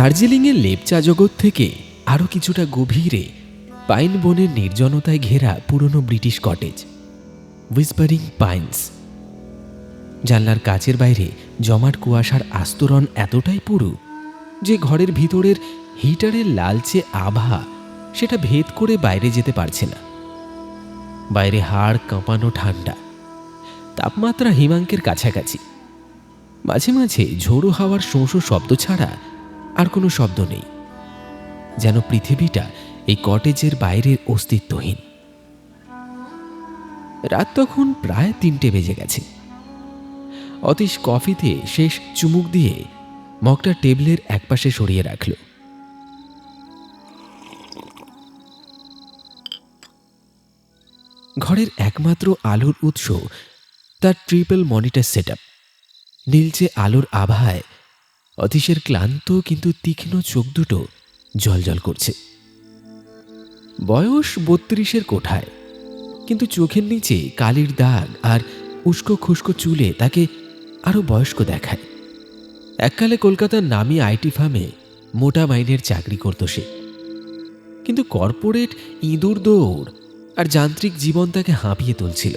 দার্জিলিংয়ের লেপচা জগৎ থেকে আরও কিছুটা গভীরে পাইন বনের নির্জনতায় ঘেরা পুরনো ব্রিটিশ কটেজ হুইসপারিং পাইনস। জানলার কাচের বাইরে জমাট কুয়াশার আস্তরণ এতটাই পুরু যে ঘরের ভিতরের হিটারের লালচে আভা সেটা ভেদ করে বাইরে যেতে পারছে না। বাইরে হাড় কাঁপানো ঠান্ডা, তাপমাত্রা হিমাঙ্কের কাছাকাছি। মাঝে মাঝে ঝোড়ো হাওয়ার শোঁ শব্দ ছাড়া আর কোনো শব্দ নেই, যেন পৃথিবীটা এই কটেজের বাইরের অস্তিত্বহীন। রাত তখন প্রায় 3টে বেজে গেছে। অতীশ কফিতে শেষ চুমুক দিয়ে মগটা টেবিলের একপাশে সরিয়ে রাখল। ঘরের একমাত্র আলোর উৎস তার ট্রিপল মনিটর সেটআপ। নীলচে আলোর আভায় অতীশের ক্লান্ত কিন্তু তীক্ষ্ণ চোখ দুটো জ্বলজ্বল করছে। বয়স 32-এর কোঠায়, কিন্তু চোখের নিচে কালির দাগ আর উস্কো খুস্কো চুলে তাকে আরও বয়স্ক দেখায়। এককালে কলকাতার নামী আইটি ফার্মে মোটা মাইনের চাকরি করত সে, কিন্তু কর্পোরেট ইঁদুর দৌড় আর যান্ত্রিক জীবন তাকে হাঁপিয়ে তুলছিল।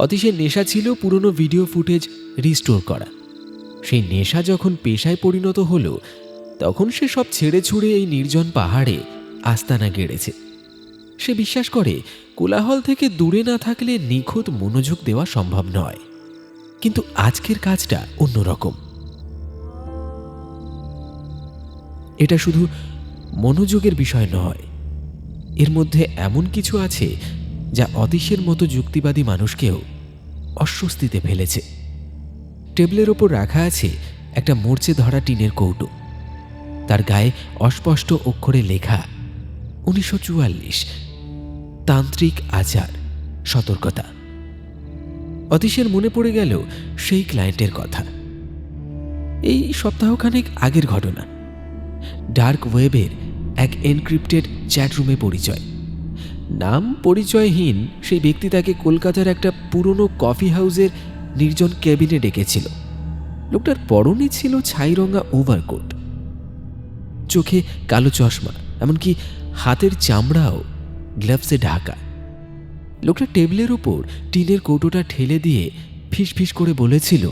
অতীশের নেশা ছিল পুরনো ভিডিও ফুটেজ রিস্টোর করা। সেই নেশা যখন পেশায় পরিণত হলো, তখন সে সব ছেড়ে ছুড়ে এই নির্জন পাহাড়ে আস্তানা গেড়েছে। সে বিশ্বাস করে কোলাহল থেকে দূরে না থাকলে নিখুঁত মনোযোগ দেওয়া সম্ভব নয়। কিন্তু আজকের কাজটা অন্যরকম। এটা শুধু মনোযোগের বিষয় নয়, এর মধ্যে এমন কিছু আছে যা অতীশের মতো যুক্তিবাদী মানুষকেও অস্বস্তিতে ফেলেছে। টেবিলের ওপর রাখা আছে একটা মরচে ধরা টিনের কৌটো। তার গায়ে অস্পষ্ট অক্ষরে লেখা 1944, তান্ত্রিক আচার, সতর্কতা। অতীশের মনে পড়ে গেল সেই ক্লায়েন্টের কথা। এই সপ্তাহখানেক আগের ঘটনা। ডার্ক ওয়েবের এক এনক্রিপ্টেড চ্যাটরুমে পরিচয়। নাম পরিচয়হীন সেই ব্যক্তি তাকে কলকাতার একটা পুরনো কফি হাউসের নির্জন ক্যাবিনে ডেকেছিল। লোকটার পরনে ছিল ছাইরঙা ওভারকোট, চোখে কালো চশমা, এমনকি হাতের চামড়াও গ্লাভসে ঢাকা। লোকটা টেবিলের উপর টিনের কৌটোটা ঠেলে দিয়ে ফিস করে বলেছিল,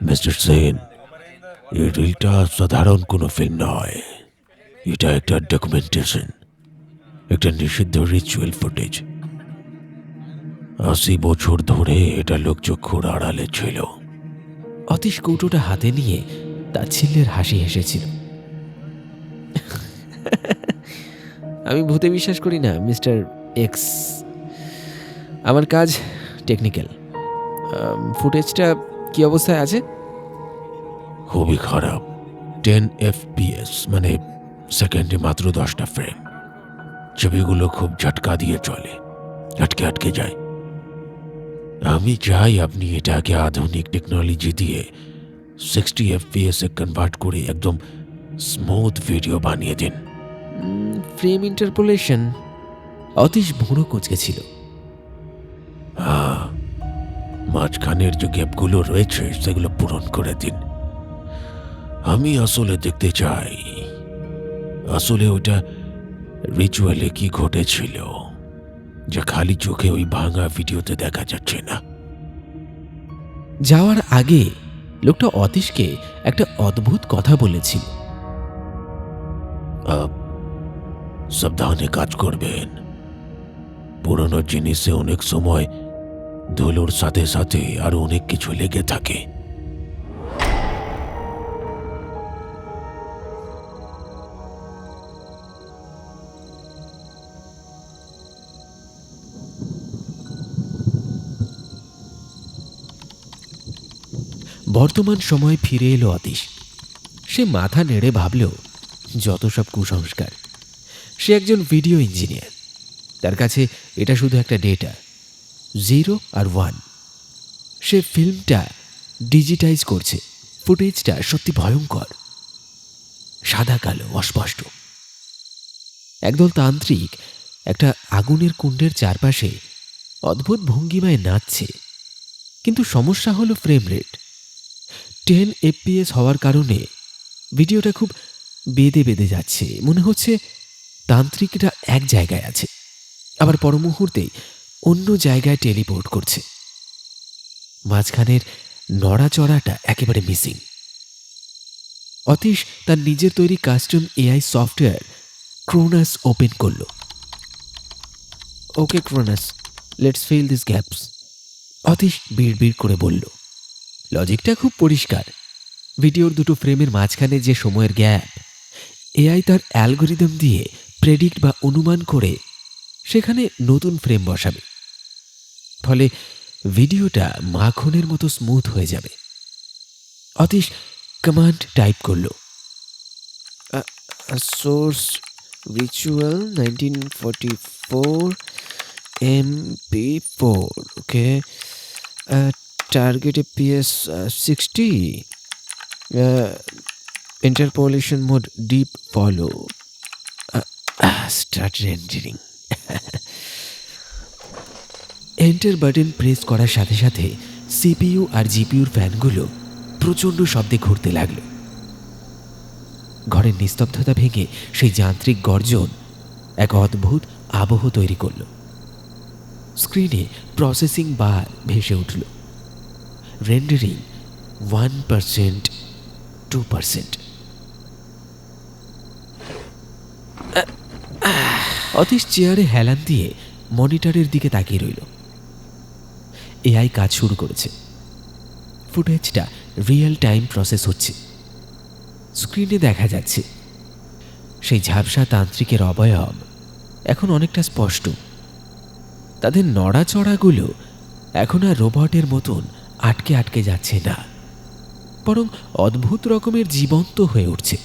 মিস্টার সেন, এই রিলটা সাধারণ কোনো ফিল্ম নয়। এটা একটা ডকুমেন্টেশন, একটা নিষিদ্ধ রিচুয়াল ফুটেজ। 80 বছর ধরে এটা লোকচক্ষুর আড়ালে ছিল। অতীশ কৌটোটা হাতে নিয়ে তাচ্ছিল্যের হাসি হেসেছিল। আমি ভূতে বিশ্বাস করি না মিস্টার এক্স। আমার কাজ টেকনিক্যাল। ফুটেজটা কি অবস্থায় আছে? খুবই খারাপ। 10 FPS, মানে সেকেন্ডে মাত্র 10টা ফ্রেম। ছবিগুলো খুব ঝটকা দিয়ে চলে, আটকে যায়। আমি চাই আপনি এটাকে আধুনিক টেকনোলজি দিয়ে 60 FPS এ কনভার্ট করে একদম স্মুথ ভিডিও বানিয়ে দিন। Frame interpolation? অতীশ ভুঁড়ো কুঁচকেছিল। মাঝখানের যে গ্যাপগুলো রয়েছে সেগুলো পূরণ করে দিন। আমি আসলে দেখতে চাই আসলে ওটা রিচুয়ালে কি ঘটেছিল, যা খালি চোখে ওই ভাঙা ভিডিওতে দেখা যাচ্ছে না। যাওয়ার আগে লোকটা অতীশকে একটা অদ্ভুত কথা বলেছিল। সাবধানে কাজ করবেন। পুরনো জিনিসে অনেক সময় ধুলোর সাথে সাথে আরো অনেক কিছু লেগে থাকে। বর্তমান সময় ফিরে এলো অতীশ। সে মাথা নেড়ে ভাবল, যত সব কুসংস্কার। সে একজন ভিডিও ইঞ্জিনিয়ার। তার কাছে এটা শুধু একটা ডেটা, 0 আর 1। সে ফিল্মটা ডিজিটাইজ করছে। ফুটেজটা সত্যি ভয়ঙ্কর, সাদা কালো, অস্পষ্ট। একদল তান্ত্রিক একটা আগুনের কুণ্ডের চারপাশে অদ্ভুত ভঙ্গিমায় নাচছে। কিন্তু সমস্যা হলো ফ্রেম রেট। 10 FPS হওয়ার কারণে ভিডিওটা খুব বেঁধে বেঁধে যাচ্ছে। মনে হচ্ছে তান্ত্রিকরা এক জায়গায় আছে, আবার পর মুহূর্তেই অন্য জায়গায় টেলিপোর্ট করছে। মাঝখানের নড়াচড়াটা একেবারে মিসিং। অতীশ তার নিজের তৈরি custom AI software Kronos open করল। Okay Kronos, let's fill this gaps, Atish বিড়বিড় করে বলল। লজিকটা খুব পরিষ্কার। ভিডিওর দুটো ফ্রেমের মাঝখানে যে সময়ের গ্যাপ, এআই তার অ্যালগোরিদম দিয়ে প্রেডিক্ট বা অনুমান করে সেখানে নতুন ফ্রেম বসাবে। ফলে ভিডিওটা মাখনের মতো স্মুথ হয়ে যাবে। অতীশ কমান্ড টাইপ করল, source ritual 1944 MP4, okay, target FPS 60, interpolation mode deep follow, start rendering. Enter button press করার সাথে সাথে সিপিইউ আর জিপিইউর ফ্যানগুলো প্রচণ্ড শব্দে ঘুরতে লাগল। ঘরের নিস্তব্ধতা ভেঙে সেই যান্ত্রিক গর্জন এক অদ্ভুত আবহ তৈরি করল। স্ক্রিনে প্রসেসিং বার ভেসে উঠল। রেন্ডারিং 1%, 2%। অতীশ চেয়ারে হেলান দিয়ে মনিটরের দিকে তাকিয়ে রইল। এআই কাজ শুরু করেছে। ফুটেজটা রিয়েল টাইম প্রসেস হচ্ছে। স্ক্রিনে দেখা যাচ্ছে সেই ঝাপসা তান্ত্রিকের অবয়ব এখন অনেকটা স্পষ্ট। তাদের নড়াচড়াগুলো এখন আর রোবটের মতন আটকে আটকে যাচ্ছে না, বরং অদ্ভুত রকমের জীবন্ত হয়ে উঠছে।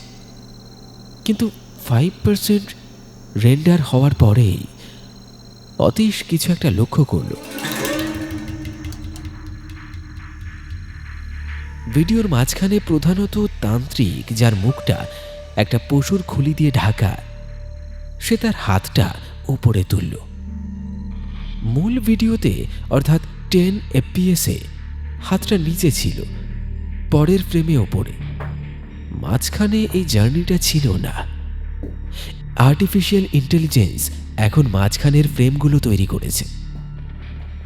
কিন্তু 5% রেন্ডার হওয়ার পরেই অতীশ কিছু একটা লক্ষ্য করল। ভিডিওর মাঝখানে প্রধানত তান্ত্রিক, যার মুখটা একটা পশুর খুলি দিয়ে ঢাকা, সে তার হাতটা উপরে তুলল। মূল ভিডিওতে অর্থাৎ 10 FPS-এ হাতটা নিচে ছিল, পরের ফ্রেমে ওপরে। মাঝখানে এই জার্নিটা ছিল না। আর্টিফিশিয়াল ইন্টেলিজেন্স এখন মাঝখানের ফ্রেমগুলো তৈরি করেছে।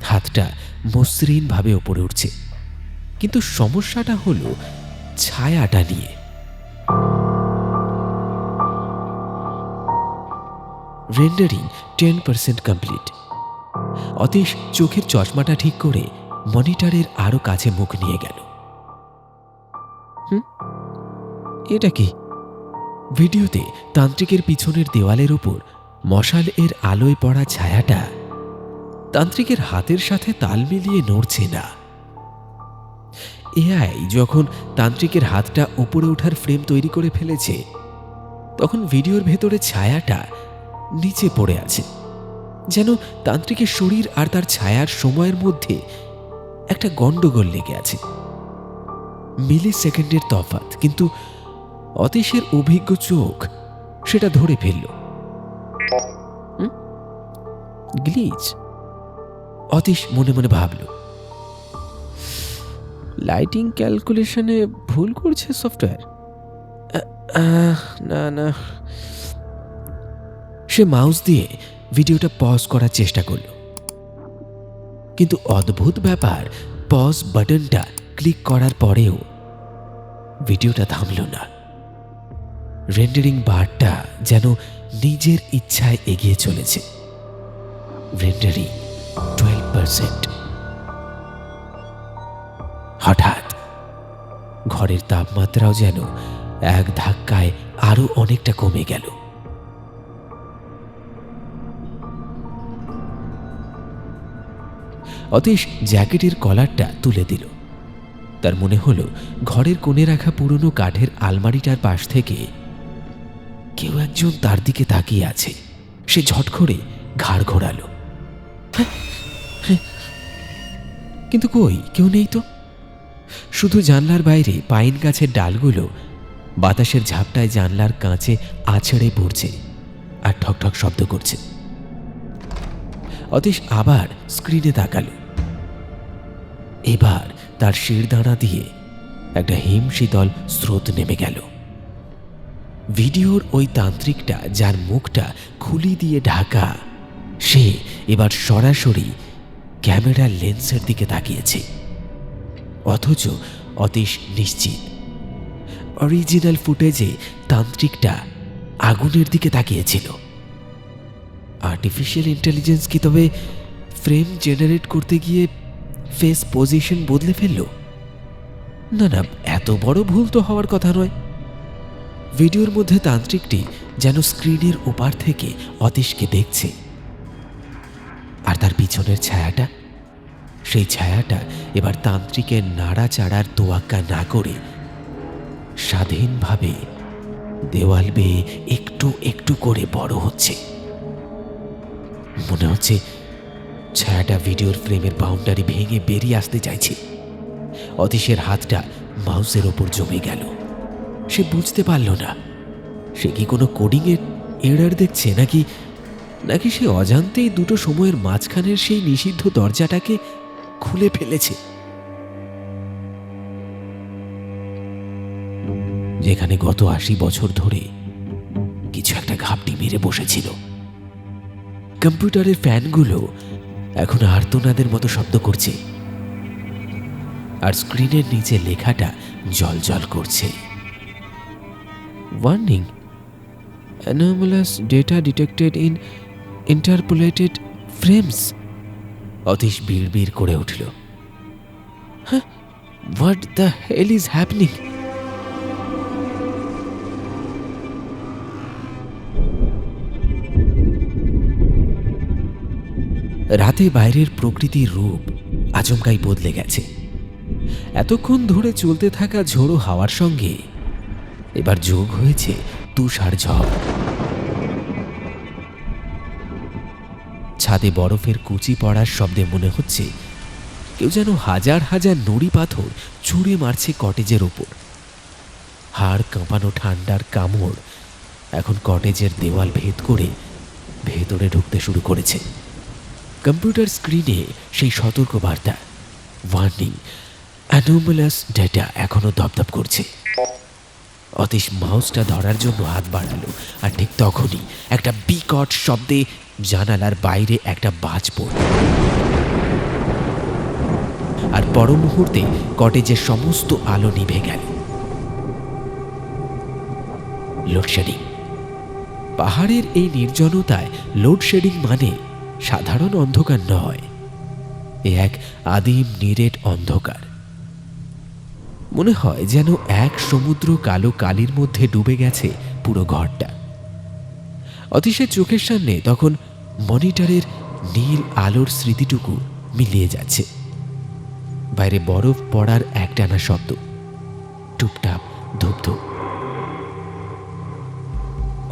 হাতটা মসৃণভাবে ওপরে উঠছে, কিন্তু সমস্যাটা হলো ছায়াটা নিয়ে। Rendering 10% complete. অতীশ চোখের চশমাটা ঠিক করে মনিটরের আরো কাছে মুখ নিয়ে গেল। এটা কি? ভিডিওতে তান্ত্রিকের পিছনের দেওয়ালের ওপর মশাল এর আলোয় পড়া ছায়াটা তান্ত্রিকের হাতের সাথে তাল মিলিয়ে নড়ছে না। এআই যখন তান্ত্রিকের হাতটা উপরে ওঠার ফ্রেম তৈরি করে ফেলেছে, তখন ভিডিওর ভেতরে ছায়াটা নিচে পড়ে আছে, যেন তান্ত্রিকের শরীর আর তার ছায়ার সময়ের মধ্যে একটা গন্ডগোল লেগে আছে। মিলি সেকেন্ডের তফাৎ, কিন্তু অতীশের অভিজ্ঞ চোখ সেটা ধরে ফেলল। গ্লিচ, অতীশ মনে মনে ভাবল। লাইটিং ক্যালকুলেশনে ভুল করছে সফটওয়্যার। না না। সে মাউস দিয়ে ভিডিওটা পজ করার চেষ্টা করল, কিন্তু অদ্ভুত ব্যাপার, পজ বাটনটা ক্লিক করার পরেও ভিডিওটা থামল না। রেন্ডারিং বারটা যেন নিজের ইচ্ছায় এগিয়ে চলেছে। রেন্ডারিং 12%। হঠাৎ ঘরের তাপমাত্রাও যেন এক ধাক্কায় আরো অনেকটা কমে গেল। অতীশ জ্যাকেটের কলারটা তুলে দিল। তার মনে হলো ঘরের কোণে রাখা পুরনো কাঠের আলমারিটার পাশ থেকে কেউ একজন তার দিকে তাকিয়ে আছে। সে ঝট করে ঘাড় ঘোরালো, কিন্তু কই, কেউ নেই তো। শুধু জানলার বাইরে পাইন গাছের ডালগুলো বাতাসের ঝাপটায় জানলার কাঁচে আছড়ে পড়ছে আর ঠকঠক শব্দ করছে। অতীশ আবার স্ক্রিনে তাকালো। এবার তার শিরদাঁড়া দিয়ে একটা হিমশীতল স্রোত নেমে গেল। ভিডিওর ওই তান্ত্রিকটা, যার মুখটা খুলি দিয়ে ঢাকা, সে এবার সরাসরি ক্যামেরার লেন্সের দিকে তাকিয়েছে, অথচ অতীশ নিশ্চিত অরিজিনাল ফুটেজে তান্ত্রিকটা আগুনের দিকে তাকিয়েছিল। আর্টিফিশিয়াল ইন্টেলিজেন্স কি তবে ফ্রেম জেনারেট করতে গিয়ে ফেস পজিশন বদলে ফেলল? না না, এত বড় ভুল তো হওয়ার কথা নয়। ভিডিওর মধ্যে তান্ত্রিকটি যেন স্ক্রিনের ওপার থেকে অতীশকে দেখছে, আর তার পিছনের ছায়াটা, সেই ছায়াটা এবার তান্ত্রিকের নাড়াচাড়ার তোয়াক্কা না করে স্বাধীনভাবে দেওয়াল বেয়ে একটু একটু করে বড় হচ্ছে। মনে হচ্ছে ছায়াটা ভিডিওর ফ্রেমের বাউন্ডারি ভেঙে বেরিয়ে আসতে চাইছে। অতীশের হাতটা মাউসের ওপর জমে গেল। সে বুঝতে পারল না সে কি কোনো কোডিংয়ের এরার দেখছে, নাকি সে অজান্তেই দুটো সময়ের মাঝখানের সেই নিষিদ্ধ দরজাটাকে খুলে ফেলেছে, যেখানে গত ৮০ বছর ধরে কিছু একটা ঘাপটি মেরে বসেছিল। কম্পিউটারের ফ্যানগুলো এখন আর্তনাদের মতো শব্দ করছে, আর স্ক্রিনের নিচে লেখাটা জ্বলজ্বল করছে, warning, anomalous data detected in interpolated frames। Atish বিড়বিড় করে উঠল, হ্যাঁ, what the hell is happening? রাতে বাইরের প্রকৃতির রূপ আচমকাই বদলে গেছে। এতক্ষণ ধরে চলতে থাকা ঝোড়ো হাওয়ার সঙ্গে এবার যোগ হয়েছে তুষার ঝড়। ছাদে বরফের কুচি পড়ার শব্দে মনে হচ্ছে কেউ যেন হাজার হাজার নুড়ি পাথর ছুঁড়ে মারছে কটেজের ওপর। হাড় কাঁপানো ঠান্ডার কামড় এখন কটেজের দেওয়াল ভেদ করে ভেতরে ঢুকতে শুরু করেছে। কম্পিউটার স্ক্রিনে সেই সতর্ক বার্তা, ওয়ার্নিং, অ্যানোমালাস ডেটা এখনো দপদপ করছে। অতীশ মাউসটা ধরার জন্য হাত বাড়ালো, আর ঠিক তখনই একটা বিকট শব্দে জানালার বাইরে একটা বাজ পড়ল, আর পর মুহূর্তে কটেজের সমস্ত আলো নিভে গেল। লোডশেডিং। পাহাড়ের এই নির্জনতায় লোডশেডিং মানে সাধারণ অন্ধকার নয়, এ এক আদিম নিরেট অন্ধকার। মনে হয় যেন এক সমুদ্র কালো কালির মধ্যে ডুবে গেছে পুরো ঘরটা। অতীশের চোখের সামনে তখন মনিটরের নীল আলোর স্মৃতিটুকু মিলিয়ে যাচ্ছে। বাইরে বরফ পড়ার একটানা শব্দ, টুপটাপ ধুপধুপ।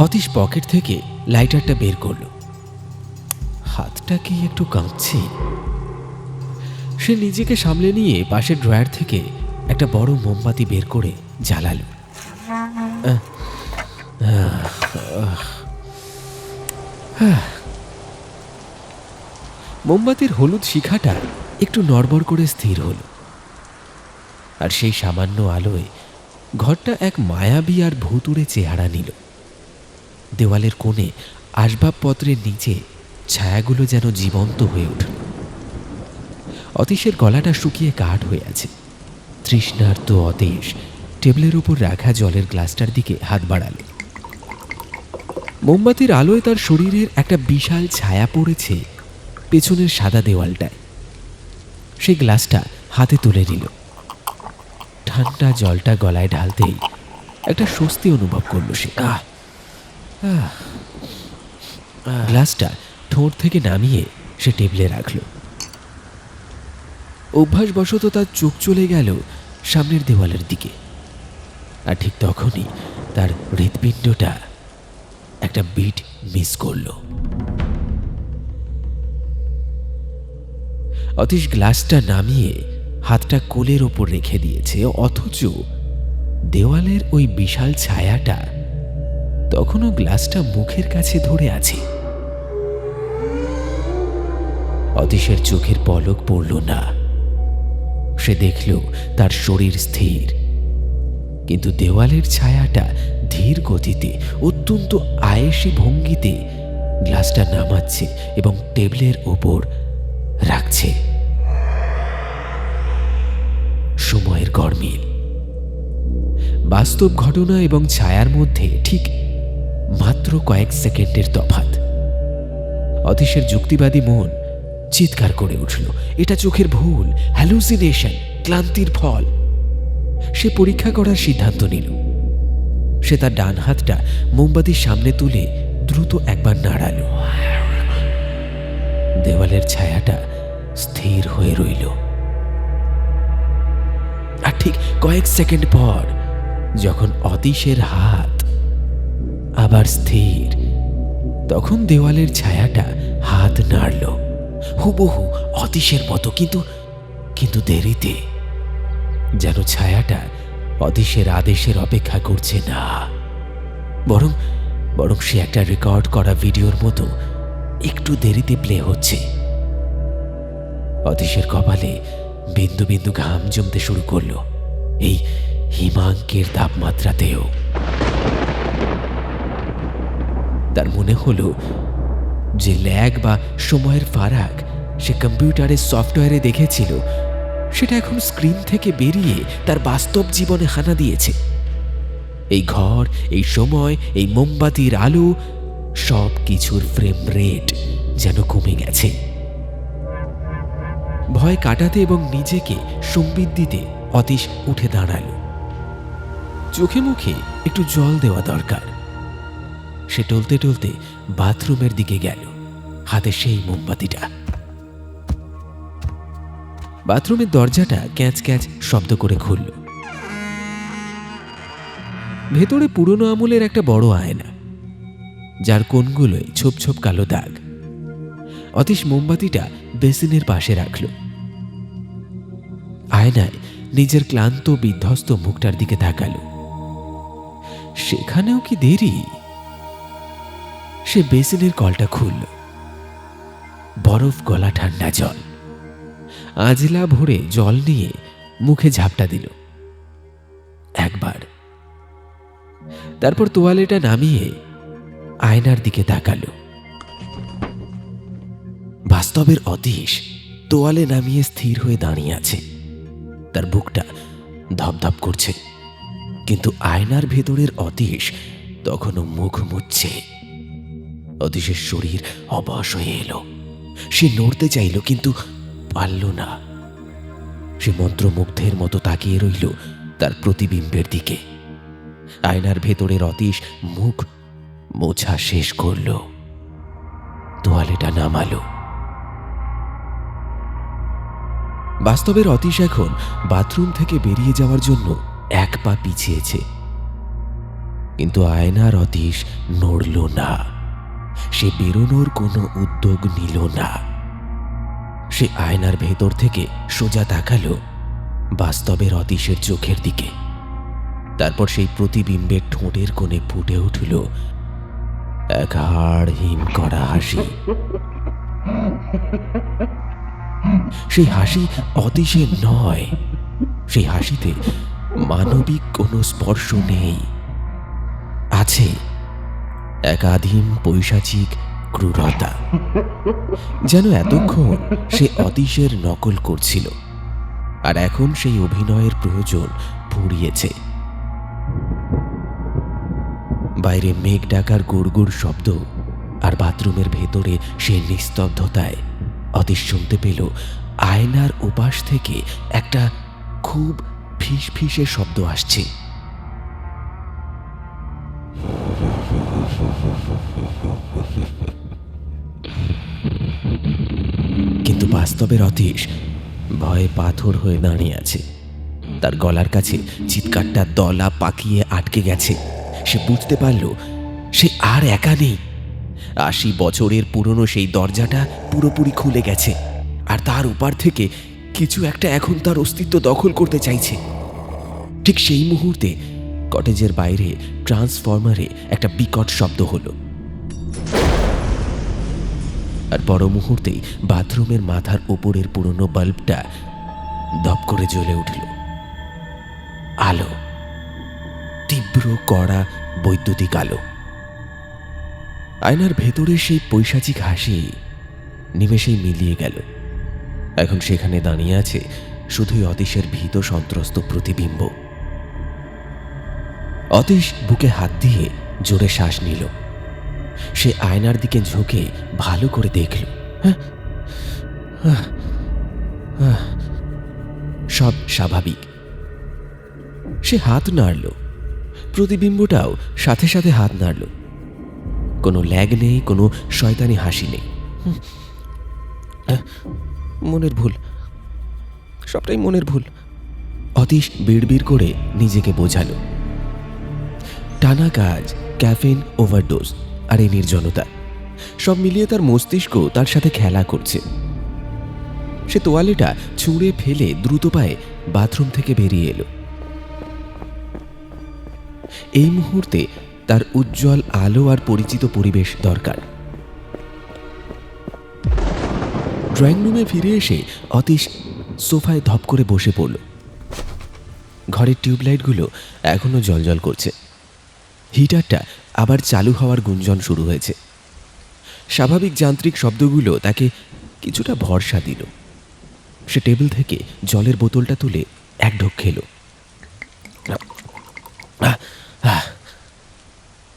অতীশ পকেট থেকে লাইটারটা বের করল। হাতটা কি একটু কাঁপছে? সে নিজেকে সামলে নিয়ে পাশের ড্রয়ার থেকে একটা বড় মোমবাতি বের করে জ্বালালো। মোমবাতির হলুদ শিখাটা একটু নড়বড় করে স্থির হলো, আর সেই সামান্য আলোয় ঘরটা এক মায়াবী আর ভুতুড়ে চেহারা নিল। দেওয়ালের কোণে আসবাবপত্রের নিচে ছায়াগুলো যেন জীবন্ত হয়ে উঠল। অতীশের গলাটা শুকিয়ে কাঠ হয়ে আছে। তৃষ্ণার্ত অতীশ টেবিলের উপর রাখা জলের গ্লাসটার দিকে হাত বাড়ালো। মোমবাতির আলোয় তার শরীরের একটা বিশাল ছায়া পড়েছে পেছনের সাদা দেওয়ালটায়। সেই গ্লাসটা হাতে তুলে নিল। ঠান্ডা জলটা গলায় ঢালতেই একটা স্বস্তি অনুভব করল সে। গ্লাসটা ঠোঁট থেকে নামিয়ে সে টেবিলে রাখল। অভ্যাসবশত তার চোখ চলে গেল সামনের দেওয়ালের দিকে, আর ঠিক তখনই তার হৃৎপিণ্ডটা একটা বিট মিস করল। অতীশ গ্লাসটা নামিয়ে হাতটা কোলের ওপর রেখে দিয়েছে, অথচ দেওয়ালের ওই বিশাল ছায়াটা তখনও গ্লাসটা মুখের কাছে ধরে আছে। অতীশের চোখের পলক পড়ল না। সে দেখল তার শরীর স্থির, কিন্তু দেওয়ালের ছায়াটা ধীর গতিতে অত্যন্ত আয়েসী ভঙ্গিতে গ্লাসটা নামাচ্ছে এবং টেবিলের ওপর রাখছে। সময়ের গরমিল। বাস্তব ঘটনা এবং ছায়ার মধ্যে ঠিক মাত্র কয়েক সেকেন্ডের তফাৎ। অতীশের যুক্তিবাদী মন চিৎকার করে উঠল, এটা চোখের ভুল, হ্যালুসিনেশন, ক্লান্তির ফল। সে পরীক্ষা করার সিদ্ধান্ত নিল। সে তার ডান হাতটা মোমবাতির সামনে তুলে দ্রুত একবার নাড়াল। দেওয়ালের ছায়াটা স্থির হয়ে রইল। আর ঠিক কয়েক সেকেন্ড পর যখন অতীশের হাত আবার স্থির, তখন দেওয়ালের ছায়াটা হাত নাড়ল, হুবহু অতীশের মতো, কিন্তু দেরিতে। যেন ছায়াটা অতীশের আদেশের অপেক্ষা করছে না, বরং সে একটা রেকর্ড করা ভিডিওর মতো একটু দেরিতে প্লে হচ্ছে। অতীশের কপালে বিন্দু বিন্দু ঘাম জমতে শুরু করলো, এই হিমাঙ্কের তাপমাত্রাতেও। তার মনে হলো যে ল্যাগ বা সময়ের ফারাক সে কম্পিউটারের সফটওয়্যারে দেখেছিল, সেটা এখন স্ক্রিন থেকে বেরিয়ে তার বাস্তব জীবনে হানা দিয়েছে। এই ঘর, এই সময়, এই মোমবাতির আলো, সব কিছুর ফ্রেম রেট যেন কমে গেছে। ভয় কাটাতে এবং নিজেকে সম্বিত দিতে অতীশ উঠে দাঁড়াল। চোখে মুখে একটু জল দেওয়া দরকার। সে টলতে টলতে বাথরুমের দিকে গেল, হাতে সেই মোমবাতিটা। বাথরুমের দরজাটা ক্যাঁচ ক্যাঁচ শব্দ করে খুলল। ভেতরে পুরনো আমলের একটা বড় আয়না, যার কোণগুলোয় ছোপ ছোপ কালো দাগ। অতীশ মোমবাতিটা বেসিনের পাশে রাখল। আয়নায় নিজের ক্লান্ত বিধ্বস্ত মুখটার দিকে তাকাল। সেখানেও কি দেরি? সে বেসিনের কলটা খুলল। বরফ গলা ঠান্ডা জল। আজলা ভরে জল নিয়ে মুখে ঝাপটা দিল একবার। তারপর তোয়ালেটা নামিয়ে আয়নার দিকে তাকাল। বাস্তবের অতীশ তোয়ালে নামিয়ে স্থির হয়ে দাঁড়িয়ে আছে। তার বুকটা ধপধপ করছে, কিন্তু আয়নার ভেতরের অতীশ তখনও মুখ মুছছে। অতীশের শরীর অবশ হয়ে এলো। সে নড়তে চাইল, কিন্তু পারল না। সে মন্ত্রমুগ্ধের মতো তাকিয়ে রইল তার প্রতিবিম্বের দিকে। আয়নার ভেতরের অতীশ মুখ মোছা শেষ করল, তোয়ালেটা নামালো। বাস্তবের অতীশ এখন বাথরুম থেকে বেরিয়ে যাওয়ার জন্য এক পা পিছিয়েছে, কিন্তু আয়নার অতীশ নড়ল না। সে বেরোনোর কোনো উদ্যোগ নিল না। সে আয়নার ভেতর থেকে সোজা তাকালো বাস্তবের অতীশের চোখের দিকে। তারপর সেই প্রতিবিম্বের ঠোঁটের কোণে ফুটে উঠল এক হাড় হিম করা হাসি। সেই হাসি অতীশের নয়। সেই হাসিতে মানবিক কোনো স্পর্শ নেই। আছে এক আদিম পৈশাচিক ক্রূরতা, যেন এতক্ষণ সে অতীশের নকল করছিল, আর এখন সেই অভিনয়ের প্রয়োজন ফুরিয়েছে। বাইরে মেঘ ডাকার গুড়গুড় শব্দ আর বাথরুমের ভেতরে সেই নিস্তব্ধতায় অতীশ শুনতে পেল আয়নার উপাস থেকে একটা খুব ফিসফিসে শব্দ আসছে। কিন্তু বাস্তবের অতীশ ভয়ে পাথর হয়ে দাঁড়িয়ে আছে। তার গলার কাছে চিৎকারটা দলা পাকিয়ে আটকে গেছে। সে বুঝতে পারল সে আর একা নেই। ৮০ বছরের পুরনো সেই দরজাটা পুরোপুরি খুলে গেছে, আর তার উপার থেকে কিছু একটা এখন তার অস্তিত্ব দখল করতে চাইছে। ঠিক সেই মুহূর্তে কটেজের বাইরে ট্রান্সফরমারে একটা বিকট শব্দ হলো, আর পর মুহূর্তেই বাথরুমের মাথার উপরের পুরনো বাল্বটা দপ করে জ্বলে উঠল। আলো, তীব্র কড়া বৈদ্যুতিক আলো। আয়নার ভেতরে সেই পৈশাচিক হাসি নিমেষেই মিলিয়ে গেল। এখন সেখানে দাঁড়িয়ে আছে শুধুই অতীশের ভীত সন্ত্রস্ত প্রতিবিম্ব। অতীশ বুকে হাত দিয়ে জোরে শ্বাস নিল। সে আয়নার দিকে ঝুঁকে ভালো করে দেখল। সব স্বাভাবিক। সে হাত নাড়ল, প্রতিবিম্বটাও সাথে সাথে হাত নাড়ল। কোনো ল্যাগ নেই, কোনো শয়তানি হাসি নেই। মনের ভুল, সবটাই মনের ভুল, অতীশ বিড়বিড় করে নিজেকে বোঝালো। টানা কাজ, ক্যাফেইন ওভারডোজ আর এই নির্জনতা সব মিলিয়ে তার মস্তিষ্ক তার সাথে খেলা করছে। সে তোয়ালেটা ছুঁড়ে ফেলে দ্রুত পায়ে বাথরুম থেকে বেরিয়ে এলো। এই মুহূর্তে তার উজ্জ্বল আলো আর পরিচিত পরিবেশ দরকার। ড্রয়িং রুমে ফিরে এসে অতীশ সোফায় ধপ করে বসে পড়ল। ঘরের টিউবলাইটগুলো এখনো জ্বলজ্বল করছে। হিটারটা আবার চালু হওয়ার গুঞ্জন শুরু হয়েছে। স্বাভাবিক যান্ত্রিক শব্দগুলো তাকে কিছুটা ভরসা দিল। সে টেবিল থেকে জলের বোতলটা তুলে এক ঢোক খেল।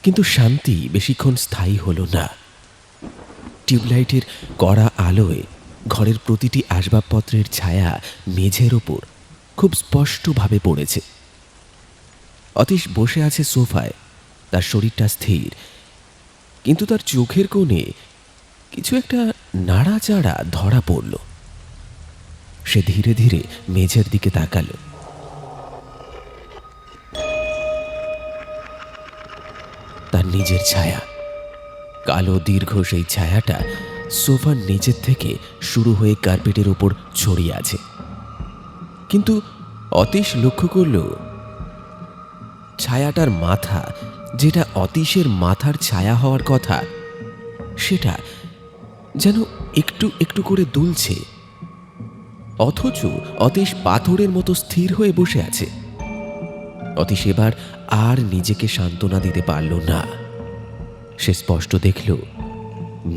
কিন্তু শান্তি বেশিক্ষণ স্থায়ী হলো না। টিউবলাইটের কড়া আলোয় ঘরের প্রতিটি আসবাবপত্রের ছায়া মেঝের ওপর খুব স্পষ্টভাবে পড়েছে। অতীশ বসে আছে সোফায়, তার শরীরটা স্থির, কিন্তু তার চোখের কোণে কিছু একটা নাড়াচাড়া ধরা পড়ল। সে ধীরে ধীরে মেঝের দিকে তাকালো। তার নিজের ছায়া, কালো দীর্ঘ সেই ছায়াটা সোফার নিচের থেকে শুরু হয়ে কার্পেটের ওপর ছড়িয়ে আছে। কিন্তু অতীশ লক্ষ্য করল ছায়াটার মাথা, যেটা অতীশের মাথার ছায়া হওয়ার কথা, সেটা যেন একটু একটু করে দুলছে। অথচ অতীশ পাথরের মতো স্থির হয়ে বসে আছে। অতীশ এবার আর নিজেকে সান্ত্বনা দিতে পারল না। সে স্পষ্ট দেখল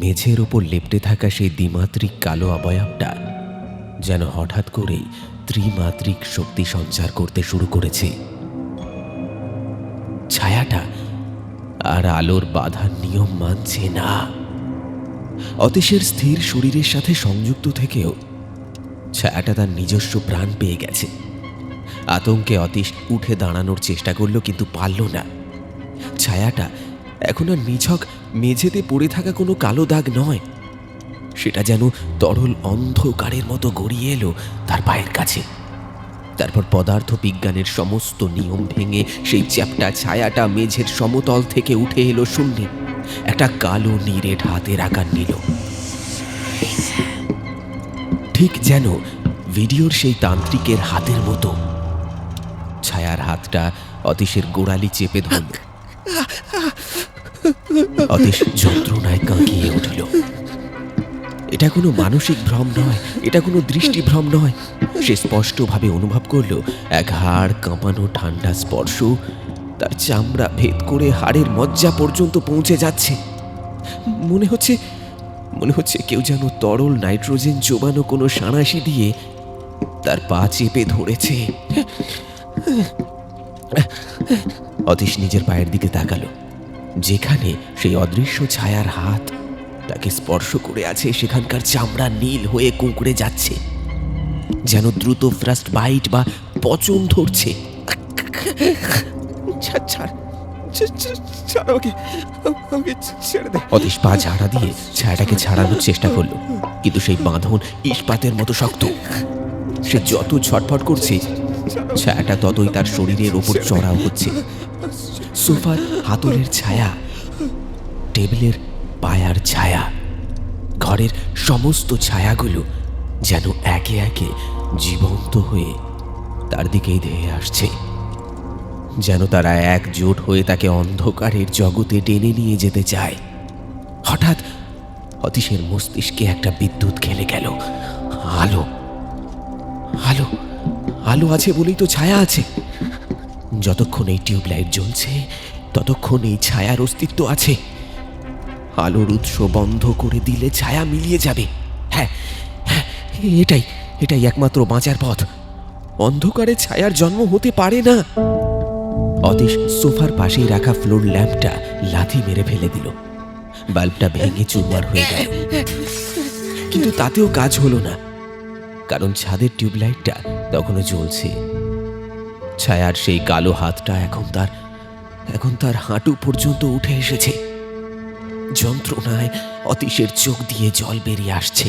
মেঝের ওপর লেপ্টে থাকা সেই দ্বিমাত্রিক কালো অবয়বটা যেন হঠাৎ করেই ত্রিমাত্রিক শক্তি সঞ্চার করতে শুরু করেছে। ছায়াটা আর আলোর বাধার নিয়ম মানছে না। অতীশের স্থির শরীরের সাথে সংযুক্ত থেকেও ছায়াটা তার নিজস্ব প্রাণ পেয়ে গেছে। আতঙ্কে অতীশ উঠে দাঁড়ানোর চেষ্টা করল, কিন্তু পারল না। ছায়াটা এখন আর নিছক মেঝেতে পড়ে থাকা কোনো কালো দাগ নয়, সেটা যেন তরল অন্ধকারের মতো গড়িয়ে এলো তার পায়ের কাছে। তারপর পদার্থ বিজ্ঞানের সমস্ত নিয়ম ভেঙে সেই চ্যাপ্টা ছায়াটা মেঝের সমতল থেকে উঠে এলো শূন্যে, একটা কালো নিরেট হাতের আকার নিল। ঠিক যেন ভিডিওর সেই তান্ত্রিকের হাতের মতো। ছায়ার হাতটা অতীশের গোড়ালি চেপে ধরল। অতীশ যন্ত্রণায় কাঁকিয়ে উঠল। এটা কোনো মানসিক ভ্রম নয়, এটা কোনো দৃষ্টিভ্রম নয়। সে স্পষ্টভাবে অনুভব করল এক হাড় কাঁপানো ঠান্ডা স্পর্শ তার চামড়া ভেদ করে হাড়ের মজ্জা পর্যন্ত পৌঁছে যাচ্ছে। মনে হচ্ছে কেউ যেন তরল নাইট্রোজেন জোবানো কোনো সাঁড়াশি দিয়ে তার পা চেপে ধরেছে। অতীশ নিজের পায়ের দিকে তাকালো। যেখানে সেই অদৃশ্য ছায়ার হাত তাকে স্পর্শ করে আছে, সেখানকার চামড়া নীল হয়ে কুঁকড়ে যাচ্ছে, যেন দ্রুত ফ্রাস্ট বাইট বা পচন ধরছে। অতীশ পা ঝাড়া দিয়ে ছায়াটাকে ছাড়ানোর চেষ্টা করলো, কিন্তু সেই বাঁধন ইস্পাতের মতো শক্ত। সে যত ছটফট করছে, ছায়াটা ততই তার শরীরের ওপর চড়াও হচ্ছে। সোফার হাতলের ছায়া, টেবিলের পায়ার ছায়া, ঘরের সমস্ত ছায়াগুলো যেন একে একে জীবন্ত হয়ে তার দিকেই ধেয়ে আসছে, যেন তারা একজোট হয়ে তাকে অন্ধকারের জগতে টেনে নিয়ে যেতে চায়। হঠাৎ অতীশের মস্তিষ্কে একটা বিদ্যুৎ খেলে গেল। আলো আলো আলো আছে বলেই তো ছায়া আছে। যতক্ষণ এই টিউবলাইট জ্বলছে ততক্ষণ এই ছায়ার অস্তিত্ব আছে। আলোর উৎস বন্ধ করে দিলে ছায়া মিলিয়ে যাবে। হ্যাঁ হ্যাঁ, এটাই এটাই একমাত্র বাঁচার পথ। অন্ধকারে ছায়ার জন্ম হতে পারে না। অতীশ সোফার পাশেই রাখা ফ্লোর ল্যাম্পটা লাথি মেরে ফেলে দিল। বাল্বটা ভেঙে চুরমার হয়ে গেল, কিন্তু তাতেও কাজ হলো না, কারণ ছাদের টিউবলাইটটা তখনও জ্বলছে। ছায়ার সেই কালো হাতটা এখন তার হাঁটু পর্যন্ত উঠে এসেছে। যন্ত্রণায় অতীশের চোখ দিয়ে জল বেরিয়ে আসছে।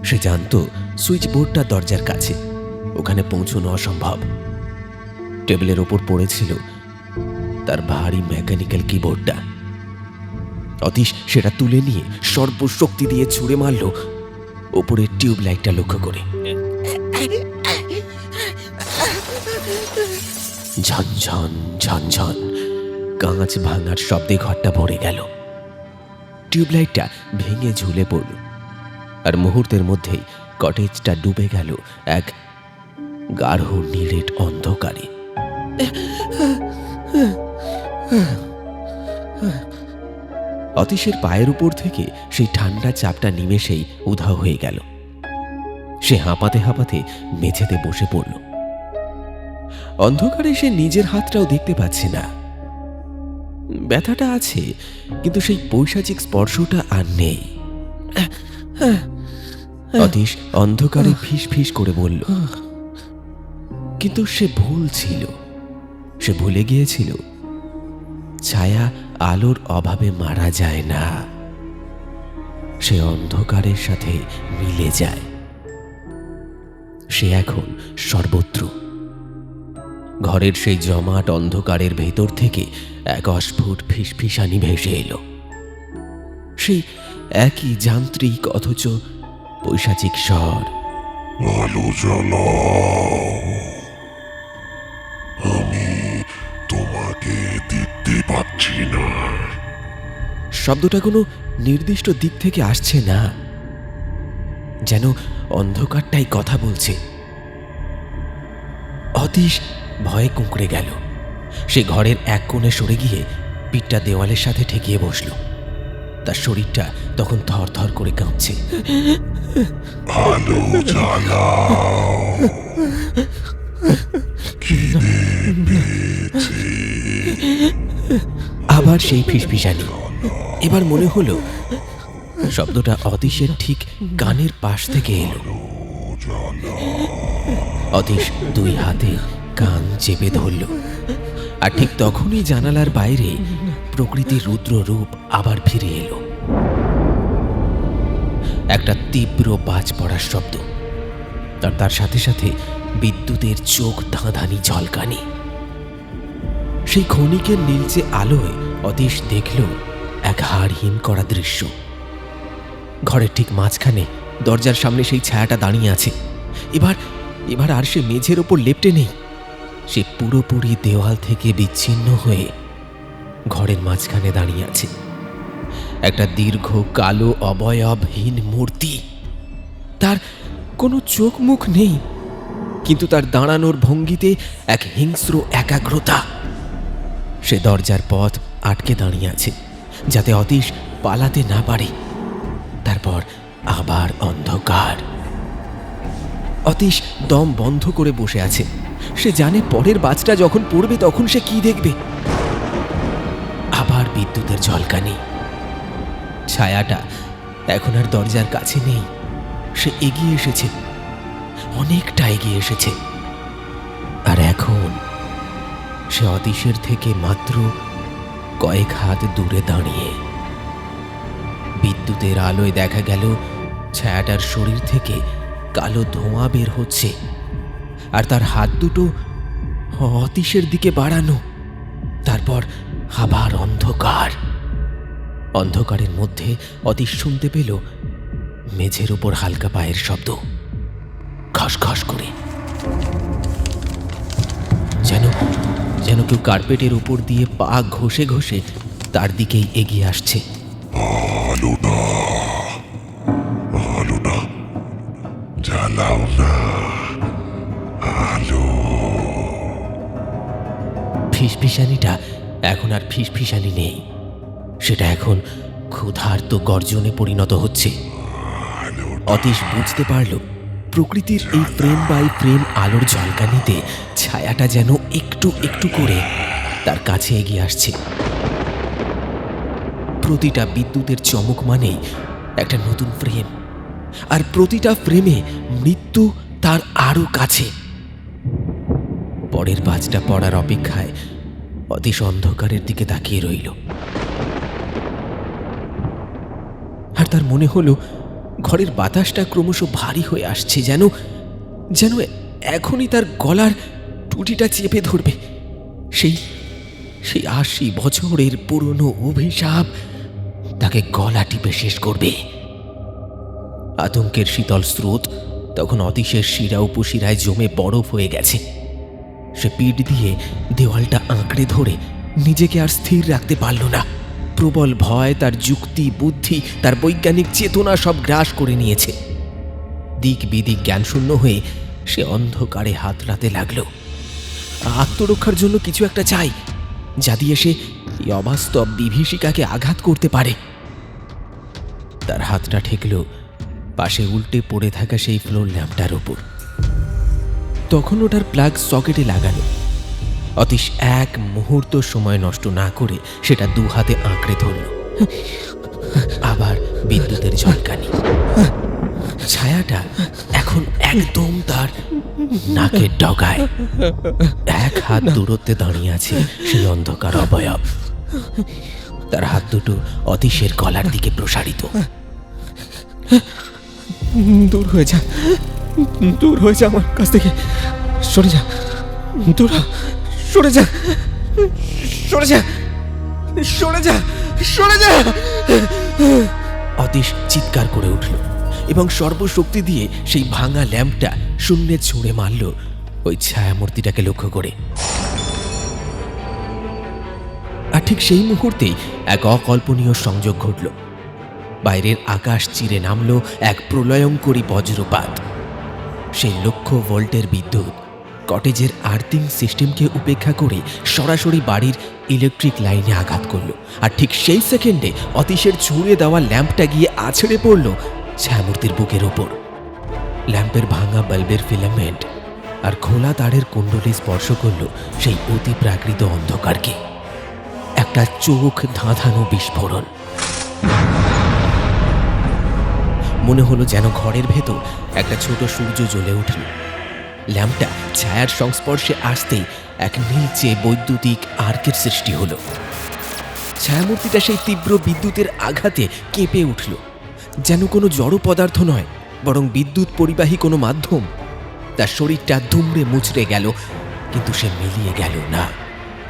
সে জানতো সুইচ বোর্ডটা দরজার কাছে, ওখানে পৌঁছানো অসম্ভব। টেবিলের ওপর পড়েছিল তার ভারী মেকানিক্যাল কিবোর্ডটা। অতীশ সেটা তুলে নিয়ে সর্বশক্তি দিয়ে ছুঁড়ে মারল ওপরের টিউবলাইটটা লক্ষ্য করে। ঝনঝন ঝনঝন কাঁচ ভাঙার শব্দে ঘরটা ভরে গেল। টিউবলাইটটা ভেঙে ঝুলে পড়ল, আর মুহূর্তের মধ্যেই কটেজটা ডুবে গেল এক গাঢ় নীলেট অন্ধকারে। অতীশের পায়ের উপর থেকে সেই ঠান্ডা চাপটা নিমেষেই উধাও হয়ে গেল। সে হাঁপাতে হাঁপাতে মেঝেতে বসে পড়ল। অন্ধকারে সে নিজের হাতটাও দেখতে পাচ্ছে না। ব্যথাটা আছে, কিন্তু সেই পৈশাচিক স্পর্শটা আর নেই। অতীশ অন্ধকারে ফিস ফিস করে বলল, কিন্তু সে ভুল ছিল। সে ভুলে গিয়েছিল ছায়া আলোর অভাবে মারা যায় না, সে অন্ধকারের সাথে মিলে যায়। সে এখন সর্বত্র। ঘরের সেই জমাট অন্ধকারের ভেতর থেকে এক অস্ফুট ফিসফিসানি ভেসে এলো। সেই একই যান্ত্রিক অথচ পৈশাচিক স্বর, আলো জ্বালাও, আমি তোমাকে দেখতে পাচ্ছি না। শব্দটা কোনো নির্দিষ্ট দিক থেকে আসছে না, যেন অন্ধকারটাই কথা বলছে। অতীশ ভয়ে কুঁকড়ে গেল। সে ঘরের এক কোণে সরে গিয়ে পিঠটা দেওয়ালের সাথে ঠেকিয়ে বসল। তার শরীরটা তখন থর থর করে কাঁপছে। আলো জ্বালাও, খিদে পেয়েছে। আবার সেই ফিসফিসানি। এবার মনে হলো শব্দটা অতীশের ঠিক কানের পাশ থেকে এলো। অতীশ দুই হাতে কান চেপে ধরল, আর ঠিক তখনই জানালার বাইরে প্রকৃতির রুদ্র রূপ আবার ফিরে এলো। একটা তীব্র বাজ পড়ার শব্দ, আর তার সাথে সাথে বিদ্যুতের চোখ ধাঁধানি ঝলকানি। সেই ক্ষণিকের নীলচে আলোয় অতীশ দেখল এক হাড় হিম করা দৃশ্য। ঘরের ঠিক মাঝখানে দরজার সামনে সেই ছায়াটা দাঁড়িয়ে আছে। এবার আর সে মেঝের ওপর লেপ্টে নেই। সে পুরোপুরি দেওয়াল থেকে বিচ্ছিন্ন হয়ে ঘরের মাঝখানে দাঁড়িয়ে আছে। একটা দীর্ঘ কালো অবয়বহীন মূর্তি। তার কোনো চোখ মুখ নেই, কিন্তু তার দাঁড়ানোর ভঙ্গিতে এক হিংস্র একাগ্রতা। সে দরজার পথ আটকে দাঁড়িয়ে আছে, যাতে অতীশ পালাতে না পারে। তারপর আবার অন্ধকার। অতীশ দম বন্ধ করে বসে আছে। সে জানে পরের বাজটা যখন পড়বে তখন সে কি দেখবে। আবার বিদ্যুতের ঝলকানি। ছায়াটা এখন আর দরজার কাছে নেই। সে এগিয়ে এসেছে, অনেকটা এগিয়ে এসেছে। আর এখন সে অতীশের থেকে মাত্র কয়েক হাত দূরে দাঁড়িয়ে। বিদ্যুতের আলোয় দেখা গেল ছায়াটার শরীর থেকে কালো ধোঁয়া বের হচ্ছে, আর তার হাত দুটো অতীশের দিকে বাড়ানো। তারপর আবার অন্ধকার। অন্ধকারের মধ্যে অতীশ শুনতে পেল মেঝের উপর হালকা পায়ের শব্দ, খসখস করে, যেন কেউ কার্পেটের উপর দিয়ে পা ঘষে ঘষে তার দিকেই এগিয়ে আসছে। আলোটা না, আলো। ফিসফিসানিটা এখন আর ফিসফিসানি নেই, সেটা এখন ক্ষুধার্ত গর্জনে পরিণত হচ্ছে। অতীশ বুঝতে পারল প্রকৃতির এই ফ্রেম বাই ফ্রেম আলোর ঝলকানিতে ছায়াটা যেন একটু একটু করে তার কাছে এগিয়ে আসছে। প্রতিটা বিদ্যুতের চমক মানেই একটা নতুন ফ্রেম, আর প্রতিটা ফ্রেমে মৃত্যু তার আরো কাছে। পরের বাজটা পড়ার অপেক্ষায় অতীশ অন্ধকারের দিকে তাকিয়ে রইল। আর তার মনে হলো ঘরের বাতাসটা ক্রমশ ভারী হয়ে আসছে, যেন যেন এখনই তার গলার টুটিটা চেপে ধরবে। সেই সেই ৮০ বছরের পুরনো অভিশাপ তাকে গলা টিপে শেষ করবে। আতঙ্কের শীতল স্রোত তখন অতীশের শিরা উপশিরায় জমে বরফ হয়ে গেছে। সে পিঠ দিয়ে দেওয়ালটা আঁকড়ে ধরে নিজেকে আর স্থির রাখতে পারল না। প্রবল ভয় তার যুক্তি, বুদ্ধি, তার বৈজ্ঞানিক চেতনা সব গ্রাস করে নিয়েছে। দিক বিদিক জ্ঞানশূন্য হয়ে সে অন্ধকারে হাতড়াতে লাগল। আত্মরক্ষার জন্য কিছু একটা চাই, যা দিয়ে সে এই অবাস্তব বিভীষিকাকে আঘাত করতে পারে। তার হাতটা ঠেকল পাশে উল্টে পড়ে থাকা সেই ফ্লোর ল্যাম্পটার ওপর। তখন ওটার প্লাগ সকেটে লাগানো। অতীশ এক মুহূর্ত সময় নষ্ট না করে সেটা দু হাতে আঁকড়ে ধরল। আবার বিদ্যুতের ঝলকানি। ছায়াটা এখন একদম তার নাকের ডগায়। এক হাত দূরত্বে দাঁড়িয়ে আছে সেই অন্ধকার অবয়ব। তার হাত দুটো অতীশের গলার দিকে প্রসারিত। দূর হয়ে যা, দূর হয়ে যা আমার কাছ থেকে, সরে যা, দূর হ, সরে যা, সরে যা, সরে যা, সরে যা। অতীশ চিৎকার করে উঠল এবং সর্বশক্তি দিয়ে সেই ভাঙা ল্যাম্পটা শূন্যে ছুঁড়ে মারল ওই ছায়ামূর্তিটাকে লক্ষ্য করে। আর ঠিক সেই মুহূর্তেই এক অকল্পনীয় সংযোগ ঘটল। বাইরের আকাশ চিরে নামল এক প্রলয়ঙ্করী বজ্রপাত। সেই লক্ষ ভোল্টের বিদ্যুৎ কটেজের আর্থিং সিস্টেমকে উপেক্ষা করে সরাসরি বাড়ির ইলেকট্রিক লাইনে আঘাত করল। আর ঠিক সেই সেকেন্ডে অতীশের ছুঁড়ে দেওয়া ল্যাম্পটা গিয়ে আছড়ে পড়ল ছায়ামূর্তির বুকের ওপর। ল্যাম্পের ভাঙা বাল্বের ফিলামেন্ট আর খোলা তারের কুণ্ডলী স্পর্শ করল সেই অতি প্রাকৃত অন্ধকারকে। একটা চোখ ধাঁধানো বিস্ফোরণ। মনে হলো যেন ঘরের ভেতর একটা ছোট সূর্য জ্বলে উঠল। ল্যাম্পটা ছায়ার সংস্পর্শে আসতেই এক নীলচে বৈদ্যুতিক আর্কের সৃষ্টি হলো। ছায়ামূর্তিটা সেই তীব্র বিদ্যুতের আঘাতে কেঁপে উঠল, যেন কোনো জড় পদার্থ নয়, বরং বিদ্যুৎ পরিবাহী কোনো মাধ্যম। তার শরীরটা দুমড়ে মুচড়ে গেল, কিন্তু সে মিলিয়ে গেল না,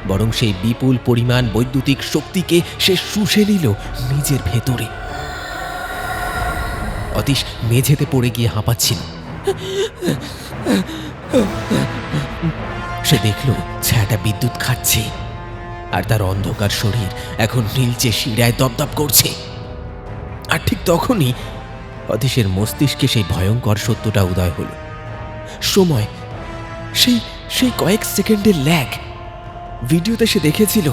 বরং সেই বিপুল পরিমাণ বৈদ্যুতিক শক্তিকে সে শুষে নিল নিজের ভেতরে। অতীশ মেঝেতে পড়ে গিয়ে হাঁপাচ্ছিল। সে দেখল ছায়াটা বিদ্যুৎ খাচ্ছে, আর তার অন্ধকার শরীর এখন নীলচে শিরায় দপদপ করছে। আর ঠিক তখনই অতীশের মস্তিষ্কে সেই ভয়ঙ্কর সত্যটা উদয় হল। সময়, সেই কয়েক সেকেন্ডের ল্যাগ। ভিডিওতে সে দেখেছিল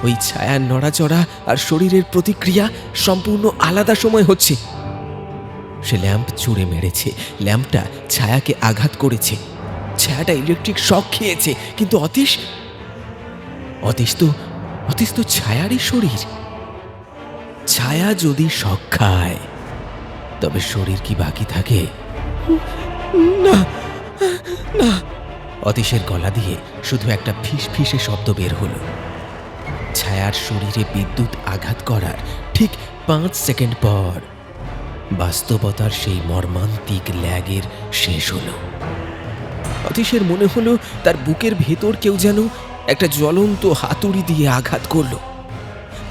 ওই ছায়ার নড়াচড়া আর শরীরের প্রতিক্রিয়া সম্পূর্ণ আলাদা সময় হচ্ছে। সে ল্যাম্প ছুঁড়ে মেরেছে, ল্যাম্পটা ছায়াকে আঘাত করেছে, ছায়াটা ইলেকট্রিক শক খেয়েছে, কিন্তু অতীশ তো ছায়ারই শরীর। ছায়া যদি শক খায় তবে শরীর কি বাকি থাকে? না না। অতীশের গলা দিয়ে শুধু একটা ফিসফিসে শব্দ বের হলো। ছায়ার শরীরে বিদ্যুৎ আঘাত করার ঠিক 5 সেকেন্ড পর বাস্তবতার সেই মর্মান্তিক ল্যাগের শেষ হলো। অতীশের মনে হলো তার বুকের ভেতর কেউ যেন একটা জ্বলন্ত হাতুড়ি দিয়ে আঘাত করল।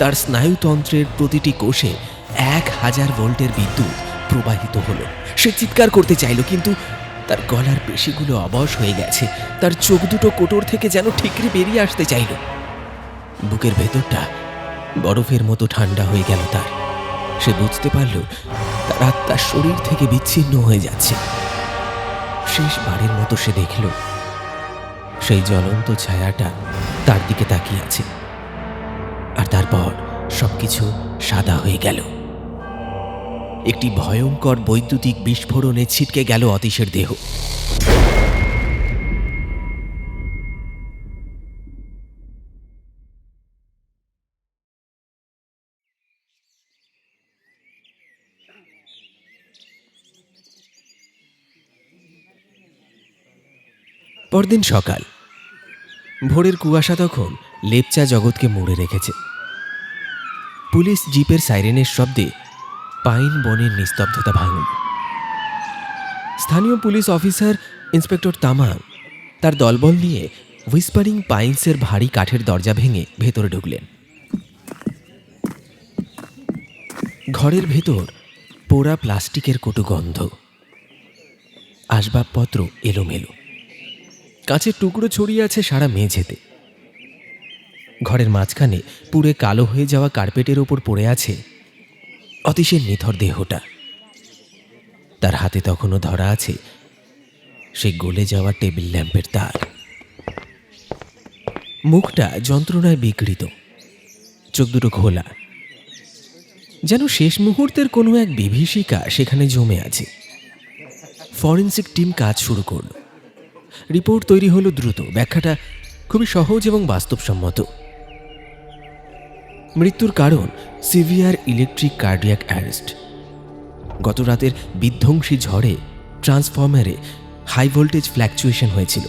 তার স্নায়ুতন্ত্রের প্রতিটি কোষে 1000 ভোল্টের বিদ্যুৎ প্রবাহিত হলো। সে চিৎকার করতে চাইল, কিন্তু তার গলার পেশিগুলো অবশ হয়ে গেছে। তার চোখ দুটো কোটর থেকে যেন ঠিকরে বেরিয়ে আসতে চাইল। বুকের ভেতরটা বরফের মতো ঠান্ডা হয়ে গেল তার। সে বুঝতে পারল তার আত্মা শরীর থেকে বিচ্ছিন্ন হয়ে যাচ্ছে। শেষবারের মতো সে দেখল সেই জ্বলন্ত ছায়াটা তার দিকে তাকিয়ে আছে। আর তারপর সবকিছু সাদা হয়ে গেল। একটি ভয়ঙ্কর বৈদ্যুতিক বিস্ফোরণে ছিটকে গেল অতীশের দেহ। পরদিন সকাল, ভোরের কুয়াশা তখন লেপচা জগৎকে মুড়ে রেখেছে। পুলিশ জিপের সাইরেনের শব্দে পাইন বনের নিস্তব্ধতা ভাঙল। স্থানীয় পুলিশ অফিসার ইন্সপেক্টর তামাং তার দলবল নিয়ে হুইসপারিং পাইন্সের ভারী কাঠের দরজা ভেঙে ভেতরে ঢুকলেন। ঘরের ভেতর পোড়া প্লাস্টিকের কটু গন্ধ, আসবাবপত্র এলোমেলো, কাঁচের টুকরো ছড়িয়ে আছে সারা মেঝেতে। ঘরের মাঝখানে পুড়ে কালো হয়ে যাওয়া কার্পেটের ওপর পড়ে আছে অতীশের নিথর দেহটা। তার হাতে তখনও ধরা আছে সেই গলে যাওয়া টেবিল ল্যাম্পের তার। মুখটা যন্ত্রণায় বিকৃত, চোখ দুটো খোলা, যেন শেষ মুহূর্তের কোনো এক বিভীষিকা সেখানে জমে আছে। ফরেনসিক টিম কাজ শুরু করল। রিপোর্ট তৈরি হলো দ্রুত। ব্যাখ্যাটা খুবই সহজ এবং বাস্তবসম্মত। মৃত্যুর কারণ সিভিয়ার ইলেকট্রিক কার্ডিয়াক অ্যারেস্ট। গত রাতের বিধ্বংসী ঝড়ে ট্রান্সফরমারে হাই ভোল্টেজ ফ্ল্যাকচুয়েশন হয়েছিল।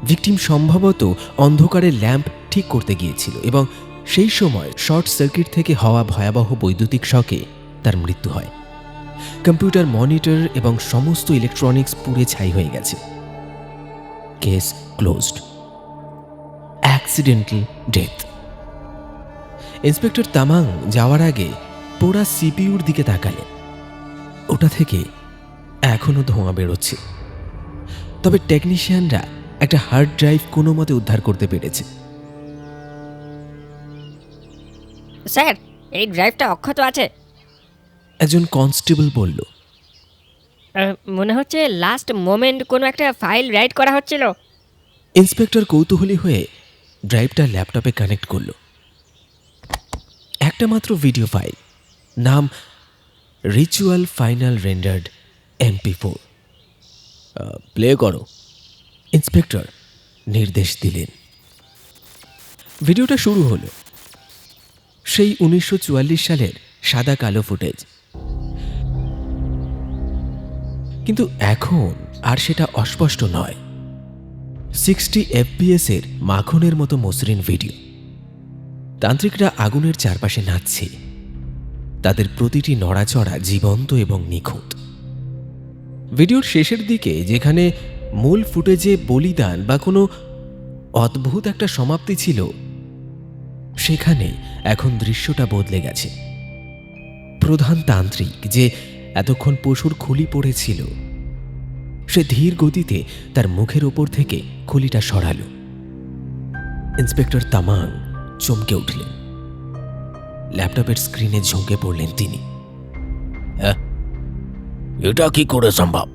ভিকটিম সম্ভবত অন্ধকারে ল্যাম্প ঠিক করতে গিয়েছিল এবং সেই সময় শর্ট সার্কিট থেকে হওয়া ভয়াবহ বৈদ্যুতিক শকে তার মৃত্যু হয়। কম্পিউটার, মনিটর এবং সমস্ত ইলেকট্রনিক্স পুড়ে ছাই হয়ে গেছে। Case closed. Accidental death. Inspector Tamang যাওয়ার আগে পোড়া সিপিইউর দিকে তাকালেন। ওটা থেকে এখনো ধোঁয়া বেরোচ্ছে, তবে টেকনিশিয়ানরা একটা হার্ড ড্রাইভ কোনো মতে উদ্ধার করতে পেরেছে। স্যার, এই ড্রাইভটা অক্ষত আছে। একজন কনস্টেবল বলল। মনে হচ্ছে লাস্ট মোমেন্ট কোনো একটা ফাইল রাইট করা হচ্ছিল। ইন্সপেক্টর কৌতূহলী হয়ে ড্রাইভটা ল্যাপটপে কানেক্ট করল। একটা মাত্র ভিডিও ফাইল, নাম ritual final rendered MP4। Play করো, ইন্সপেক্টর নির্দেশ দিলেন। ভিডিওটা শুরু হলো। সেই 1944 সালের সাদা কালো ফুটেজ, কিন্তু এখন আর সেটা অস্পষ্ট নয়। 60 FPS এর মাখনের মতো মসৃণ ভিডিও। তান্ত্রিকরা আগুনের চারপাশে নাচছে, তাদের প্রতিটি নড়াচড়া জীবন্ত এবং নিখুঁত। ভিডিওর শেষের দিকে যেখানে মূল ফুটেজে বলিদান বা কোনো অদ্ভুত একটা সমাপ্তি ছিল, সেখানে এখন দৃশ্যটা বদলে গেছে। প্রধান তান্ত্রিক যে এতক্ষণ পশুর খুলি পড়েছিল, সে ধীর গতিতে তার মুখের ওপর থেকে খুলিটা সরালো। ইন্সপেক্টর তামাং চমকে উঠলেন। ল্যাপটপের স্ক্রিনে ঝুঁকে পড়লেন তিনি। এটা কি করে সম্ভব?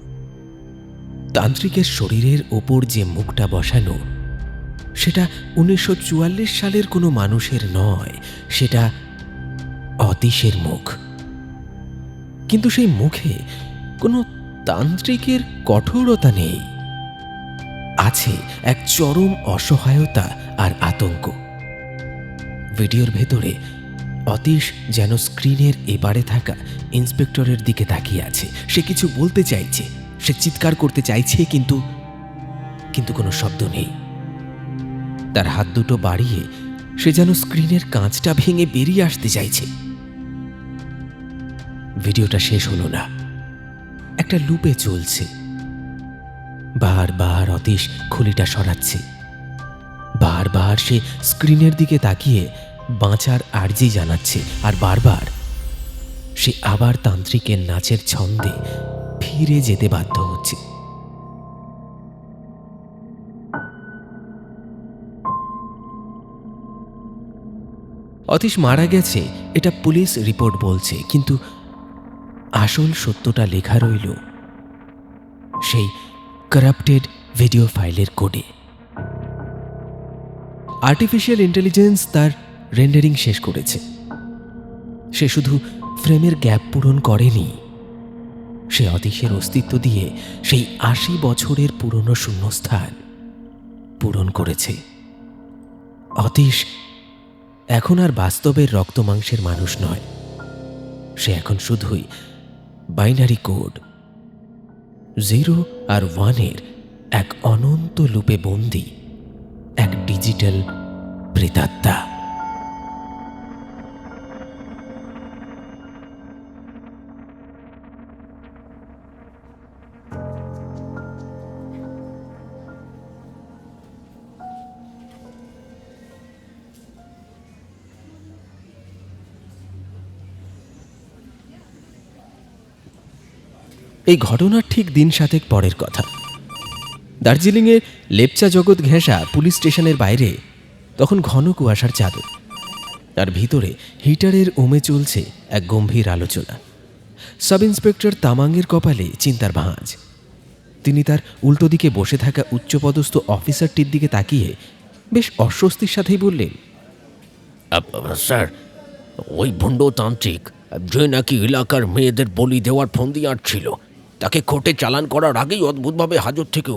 তান্ত্রিকের শরীরের ওপর যে মুখটা বসানো, সেটা 1944 সালের কোনো মানুষের নয়, সেটা অতীশের মুখ। কিন্তু সেই মুখে কোনো তান্ত্রিকের কঠোরতা নেই, আছে এক চরম অসহায়তা আর আতঙ্ক। ভিডিওর ভেতরে অতীশ যেন স্ক্রিনের এপারে থাকা ইন্সপেক্টরের দিকে তাকিয়ে আছে। সে কিছু বলতে চাইছে, সে চিৎকার করতে চাইছে, কিন্তু কোনো শব্দ নেই। তার হাত দুটো বাড়িয়ে সে যেন স্ক্রিনের কাঁচটা ভেঙে বেরিয়ে আসতে চাইছে। ভিডিওটা শেষ হলো না, একটা লুপে চলছে। বারবার অতীশ খুলিটা সরাচ্ছে, বারবার সে স্ক্রিনের দিকে তাকিয়ে বাঁচার আর্জি জানাচ্ছে, আর বারবার সে আবার তান্ত্রিকের নাচের ছন্দে ফিরে যেতে বাধ্য হচ্ছে। অতীশ মারা গেছে এটা পুলিশ রিপোর্ট বলছে, কিন্তু আসল সত্যটা লেখা রইল সেই কারাপ্টেড ভিডিও ফাইলের কোডে। আর্টিফিশিয়াল ইন্টেলিজেন্স তার রেন্ডারিং শেষ করেছে। সে শুধু ফ্রেমের গ্যাপ পূরণ করেনি, সে অতীশের অস্তিত্ব দিয়ে সেই ৮০ বছরের পুরনো শূন্যস্থান পূরণ করেছে। অতীশ এখন আর বাস্তবের রক্তমাংসের মানুষ নয়, সে এখন শুধুই বাইনারি কোড, 0 আর 1-এর এক অনন্ত লুপে বন্দী এক ডিজিটাল প্রেতাত্মা। এই ঘটনার ঠিক দিন 7 পরের কথা। দার্জিলিংয়ের লেপচা জগৎ ঘেঁষা পুলিশ স্টেশনের বাইরে তখন ঘন কুয়াশার চাদর, তার ভিতরে হিটারের ওমে চলছে এক গম্ভীর আলোচনা। সাব ইন্সপেক্টর তামাংয়ের কপালে চিন্তার ভাঁজ। তিনি তার উল্টো দিকে বসে থাকা উচ্চপদস্থ অফিসারটির দিকে তাকিয়ে বেশ অস্বস্তির সাথেই বললেন, স্যার, ওই ভণ্ডতান্ত্রিক যে নাকি এলাকার মেয়েদের বলি দেওয়ার ফন্দি আঁটছিল, তাকে কোর্টে চালান করার আগেই অদ্ভুতভাবে হাজত থেকে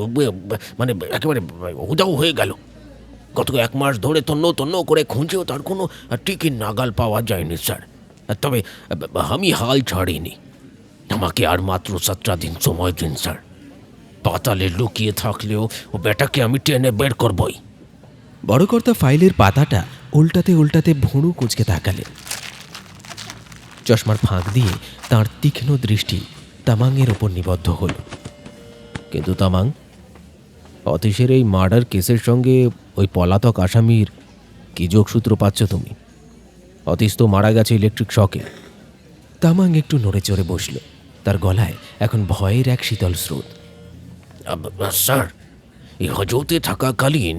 মানে একেবারে উধাও হয়ে গেল। গত 1 মাস ধরে তন্ন তন্ন করে খুঁজেও তার কোনো টিকির নাগাল পাওয়া যায়নি স্যার। তবে আমি হাল ছাড়িনি। আমাকে আর মাত্র 17 দিন সময় দিন স্যার। পাতালে লুকিয়ে থাকলেও ও বেটাকে আমি টেনে বের করবই। বড়কর্তা ফাইলের পাতাটা উল্টাতে উল্টাতে ভুঁড়ু কুঁচকে তাকালেন। চশমার ফাঁক দিয়ে তাঁর তীক্ষ্ণ দৃষ্টি তামাংয়ের ওপর নিবদ্ধ হল। কিন্তু তামাং, অতীশের এই মার্ডার কেসের সঙ্গে ওই পলাতক আসামির কি যোগসূত্র পাচ্ছ তুমি? অতীশ তো মারা গেছে ইলেকট্রিক শকে। তামাং একটু নড়ে চড়ে বসল, তার গলায় এখন ভয়ের এক শীতল স্রোত। স্যার, এই হজতে থাকাকালীন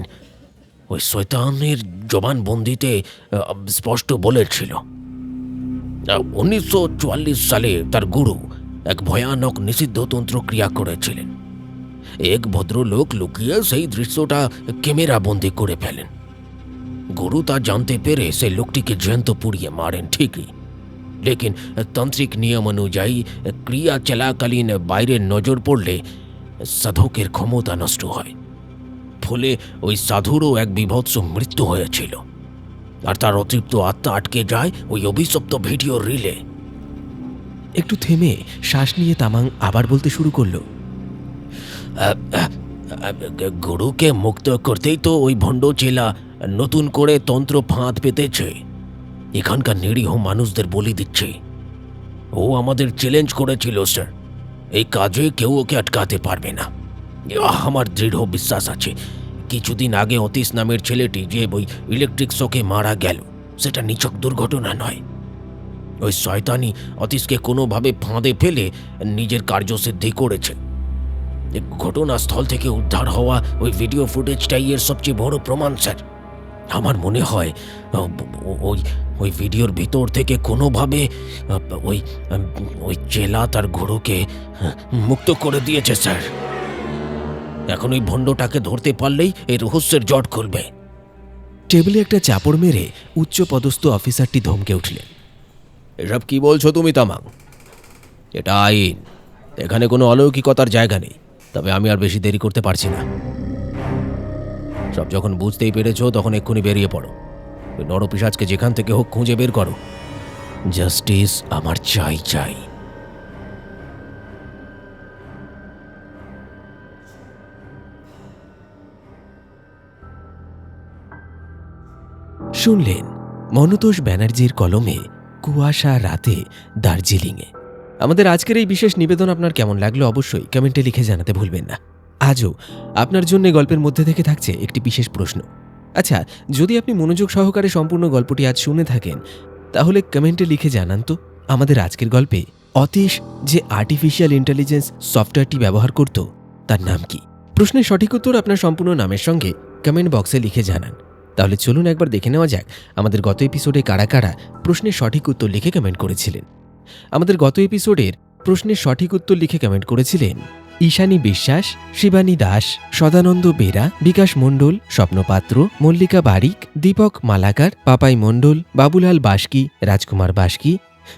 ওই শয়তানের জবানবন্দিতে স্পষ্ট বলেছিল 1944 সালে তার গুরু এক ভয়ানক নিষিদ্ধতন্ত্র ক্রিয়া করেছিলেন। এক ভদ্রলোক লুকিয়ে সেই দৃশ্যটা ক্যামেরা বন্দি করে ফেলেন। গুরু তা জানতে পেরে সেই লোকটিকে জ্যান্ত পুড়িয়ে মারেন ঠিকই, লেকিন তান্ত্রিক নিয়ম অনুযায়ী ক্রিয়া চলাকালীন বাইরের নজর পড়লে সাধকের ক্ষমতা নষ্ট হয়। ফলে ওই সাধুরও এক বিভৎস মৃত্যু হয়েছিল, আর তার অতৃপ্ত আত্মা আটকে যায় ওই অভিশপ্ত ভিডিও রিলে। একটু থেমে শ্বাস নিয়ে তামাং আবার বলতে শুরু করল, গুরুকে মুক্ত করতেই তো ওই ভণ্ড চেলা নতুন করে তন্ত্র ফাঁদ পেতেছে, এখানকার নিরীহ মানুষদের বলি দিচ্ছে। ও আমাদের চ্যালেঞ্জ করেছিল স্যার, এই কাজে কেউ ওকে আটকাতে পারবে না। আমার দৃঢ় বিশ্বাস আছে কিছুদিন আগে অতীশ নামের ছেলেটি যে ওই ইলেকট্রিক শকে মারা গেল, সেটা নিছক দুর্ঘটনা নয়। ওই শয়তানি অতীশকে কোনোভাবে ফাঁদে ফেলে নিজের কার্যসিদ্ধি করেছে। ঘটনাস্থল থেকে উদ্ধার হওয়া ওই ভিডিও ফুটেজটাই এর সবচেয়ে বড় প্রমাণ স্যার। আমার মনে হয় ওই ওই ভিডিওর ভিতর থেকে কোনোভাবে ওই ওই চেলা তার গুরুকে মুক্ত করে দিয়েছে স্যার। এখন ওই ভণ্ডটাকে ধরতে পারলেই এই রহস্যের জট খুলবে। টেবিলে একটা চাপড় মেরে উচ্চপদস্থ অফিসারটি ধমকে উঠলেন, এসব কি বলছো তুমি তামাং? এটা আইন, এখানে কোনো অলৌকিকতার জায়গা নেই। তবে আমি আর বেশি দেরি করতে পারছি না। সব যখন বুঝতেই পেরেছো তখন এক্ষুনি বেরিয়ে পড়ো। ওই নরপিশাচকে যেখান থেকে হোক খুঁজে বের করো। জাস্টিস আমার চাই চাই। শুনলেন মনতোষ ব্যানার্জির কলমে কুয়াশা রাতে দার্জিলিংয়ে। আমাদের আজকের এই বিশেষ নিবেদন আপনার কেমন লাগলো অবশ্যই কমেন্টে লিখে জানাতে ভুলবেন না। আজও আপনার জন্য গল্পের মধ্যে থেকে থাকছে একটি বিশেষ প্রশ্ন। আচ্ছা, যদি আপনি মনোযোগ সহকারে সম্পূর্ণ গল্পটি আজ শুনে থাকেন তাহলে কমেন্টে লিখে জানান তো আমাদের আজকের গল্পে অতীশ যে আর্টিফিশিয়াল ইন্টেলিজেন্স সফটওয়্যারটি ব্যবহার করত তার নাম কি? প্রশ্নের সঠিক উত্তর আপনার সম্পূর্ণ নামের সঙ্গে কমেন্ট বক্সে লিখে জানান। তাহলে চলুন একবার দেখে নেওয়া যাক আমাদের গত এপিসোডে কারা কারা প্রশ্নের সঠিক উত্তর লিখে কমেন্ট করেছিলেন। আমাদের গত এপিসোডের প্রশ্নের সঠিক উত্তর লিখে কমেন্ট করেছিলেন ঈশানী বিশ্বাস, শিবানী দাস, সদানন্দ বেরা, বিকাশ মণ্ডল, স্বপ্নপাত্র, মল্লিকা বারিক, দীপক মালাকার, পাপাই মণ্ডল, বাবুলাল বাস্কি, রাজকুমার বাস্কি,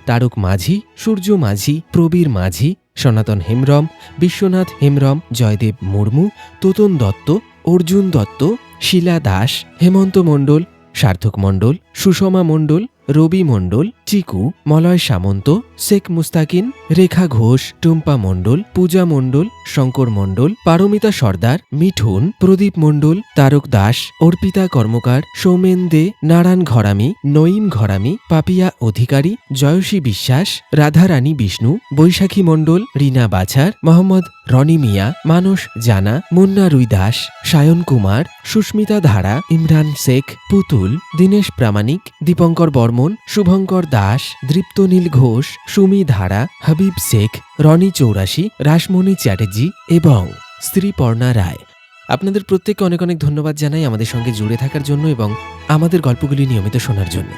তারক মাঝি, সূর্য মাঝি, প্রবীর মাঝি, সনাতন হেমব্রম, বিশ্বনাথ হেমব্রম, জয়দেব মুর্মু, তোতন দত্ত, অর্জুন দত্ত, শিলা দাস, হেমন্ত মণ্ডল, সার্থক মণ্ডল, সুষমা মণ্ডল, রবি মণ্ডল, চিকু, মলয় সামন্ত, শেখ মুস্তাকিন, রেখা ঘোষ, টুম্পা মণ্ডল, পূজা মণ্ডল, শঙ্কর মণ্ডল, পারমিতা সর্দার, মিঠুন, প্রদীপ মণ্ডল, তারক দাস, অর্পিতা কর্মকার, সৌমেন দে, নারায়ণ ঘরামি, নঈম ঘরামি, পাপিয়া অধিকারী, জয়সী বিশ্বাস, রাধারানী বিষ্ণু, বৈশাখী মণ্ডল, রীনা বাছার, মোহাম্মদ রনি মিয়া, মানস জানা, মুন্না রুই দাস, সায়ন কুমার, সুস্মিতা ধারা, ইমরান শেখ, পুতুল, দীনেশ প্রামাণিক, দীপঙ্কর বর্মন, শুভঙ্কর দাস, দৃপ্তনীল ঘোষ, সুমি ধারা, হাবিব শেখ, রনি চৌরাশি, রাসমণি চ্যাটার্জি এবং শ্রীপর্ণা রায়। আপনাদের প্রত্যেককে অনেক অনেক ধন্যবাদ জানাই আমাদের সঙ্গে জুড়ে থাকার জন্য এবং আমাদের গল্পগুলি নিয়মিত শোনার জন্য।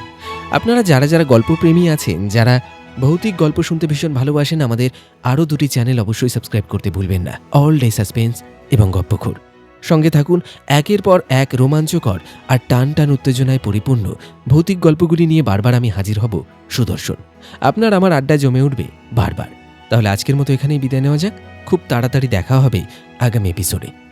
আপনারা যারা যারা গল্পপ্রেমী আছেন, যারা ভৌতিক গল্প শুনতে ভীষণ ভালোবাসেন, আমাদের আরও দুটি চ্যানেল অবশ্যই সাবস্ক্রাইব করতে ভুলবেন না, অল ডে সাসপেন্স এবং গপ্পখোর। সঙ্গে থাকুন একের পর এক রোমাঞ্চকর আর টান টান উত্তেজনায় পরিপূর্ণ ভৌতিক গল্পগুলি নিয়ে বারবার আমি হাজির হব সুদর্শন। আপনার আমার আড্ডা জমে উঠবে বারবার। তাহলে আজকের মতো এখানেই বিদায় নেওয়া যাক। খুব তাড়াতাড়ি দেখা হবে আগামী এপিসোডে।